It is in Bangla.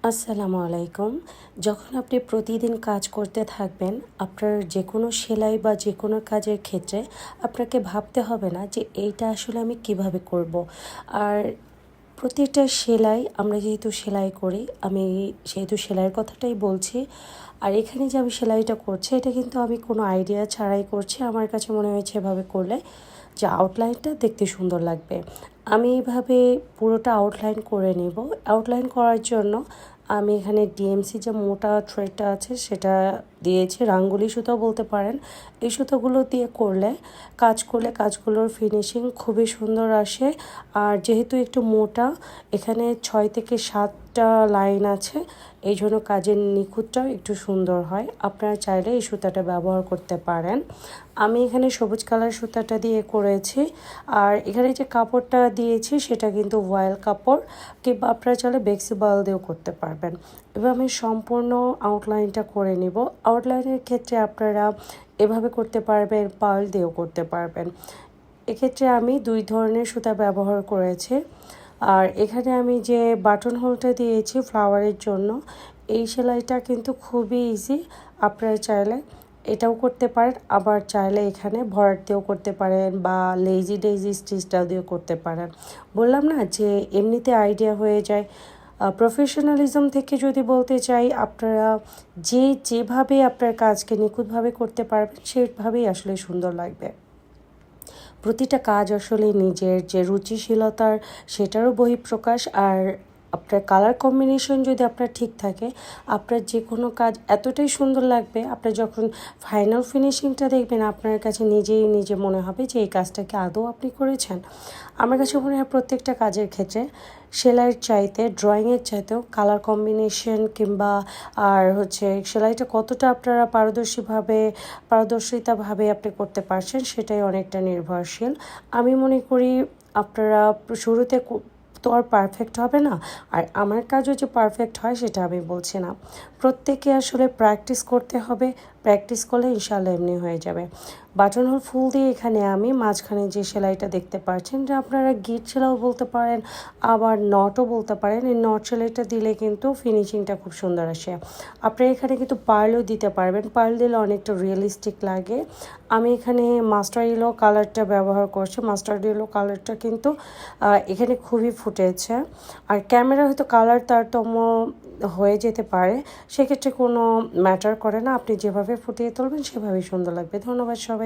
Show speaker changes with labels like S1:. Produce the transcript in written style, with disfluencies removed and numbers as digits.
S1: আসসালামু আলাইকুম। যখন আপনি প্রতিদিন কাজ করতে থাকবেন, আপনার যে কোনো সেলাই বা যে কোনো কাজের ক্ষেত্রে আপনাকে ভাবতে হবে না যে এইটা আসলে আমি কিভাবে করব। আর প্রতিটা সেলাই আমরা যেহেতু সেলাই করি, আমি সেহেতু সেলাইয়ের কথাটাই বলছি। আর এখানে যে আমি সেলাইটা করছি এটা কিন্তু আমি কোনো আইডিয়া ছাড়াই করছি। আমার কাছে মনে হয়েছে এভাবে করলে যে আউটলাইনটা দেখতে সুন্দর লাগবে। আমি এইভাবে পুরোটা আউটলাইন করে নেব। আউটলাইন করার জন্য আমি এখানে ডিএমসি যে মোটা থ্রেডটা আছে সেটা দিয়েছি, রাঙ্গুলি সুতাও বলতে পারেন। এই সুতোগুলো দিয়ে করলে কাজগুলোর ফিনিশিং খুবই সুন্দর আসে। আর যেহেতু একটু মোটা, এখানে 6 থেকে 7টা লাইন আছে, এই জন্য কাজের নিখুঁতটাও একটু সুন্দর হয়। আপনারা চাইলে এই সুতাটা ব্যবহার করতে পারেন। আমি এখানে সবুজ কালার সুতাটা দিয়ে করেছি। আর এখানে যে কাপড়টা দিয়েছি সেটা কিন্তু ভয়েল কাপড়, কিংবা আপনারা চাইলে বেক্সি বয়েল দিয়েও করতে পারবেন। এবার আমি সম্পূর্ণ আউটলাইনটা করে নিব। আউটলাইনের ক্ষেত্রে আপনারা এভাবে করতে পারবেন, পার্ল দিয়েও করতে পারবেন। এক্ষেত্রে আমি 2 ধরনের সুতা ব্যবহার করেছি। আর এখানে আমি যে বাটন হোলটা দিয়েছি ফ্লাওয়ারের জন্য, এই সেলাইটা কিন্তু খুবই ইজি। আপনারা চাইলে এটাও করতে পারেন, আবার চাইলে এখানে ভরাট দিয়েও করতে পারেন বা লেজি ডেজি স্টিচটাও দিয়েও করতে পারেন। বললাম না যে এমনিতে আইডিয়া হয়ে যায়। প্রফেশনালিজম থেকে যদি বলতে চাই, আপনারা যেভাবে আপনার কাজকে নিখুঁতভাবে করতে পারবেন সেভাবেই আসলে সুন্দর লাগবে। প্রতিটা কাজ আসলে নিজের যে রুচিশীলতার সেটারও বহিঃপ্রকাশ। আর আপনার কালার কম্বিনেশন যদি আপনার ঠিক থাকে, আপনার যে কোনো কাজ এতটাই সুন্দর লাগবে। আপনার যখন ফাইনাল ফিনিশিংটা দেখবেন, আপনার কাছে নিজে মনে হবে যে এই কাজটাকে আদৌ আপনি করেছেন। আমার কাছে মনে হয় প্রত্যেকটা কাজের ক্ষেত্রে সেলাইয়ের চাইতে, ড্রয়িংয়ের চাইতেও কালার কম্বিনেশন কিংবা সেলাইটা কতটা আপনারা পারদর্শিতাভাবে আপনি করতে পারছেন সেটাই অনেকটা নির্ভরশীল। আমি মনে করি আপনারা শুরুতে তো আর পারফেক্ট হবে না, আর আমার কাজও যে পারফেক্ট হয় সেটা আমি বলছি না। প্রত্যেকে আসলে প্র্যাকটিস করতে হবে, প্র্যাকটিস করলে ইনশাল্লাহ এমনি হয়ে যাবে। বাটন হোল ফুল দিয়ে এখানে আমি মাঝখানে যে সেলাইটা দেখতে পাচ্ছেন, যে আপনারা গিট সেলাইও বলতে পারেন, আবার নটও বলতে পারেন। এই নট সেলাইটা দিলে কিন্তু ফিনিশিংটা খুব সুন্দর আসে। আপনারা এখানে কিন্তু পার্লও দিতে পারবেন, পার্ল দিলে অনেকটা রিয়েলিস্টিক লাগে। আমি এখানে মাস্টার ইয়েলো কালারটা ব্যবহার করছি। মাস্টার ইয়েলো কালারটা কিন্তু এখানে খুবই ফুটেছে। আর ক্যামেরা হয়তো কালার তারতম্য হয়ে যেতে পারে, সেক্ষেত্রে কোনো ম্যাটার করে না। আপনি যেভাবে ফুটিয়ে তুলবেন সেভাবেই সুন্দর লাগবে। ধন্যবাদ সবাই।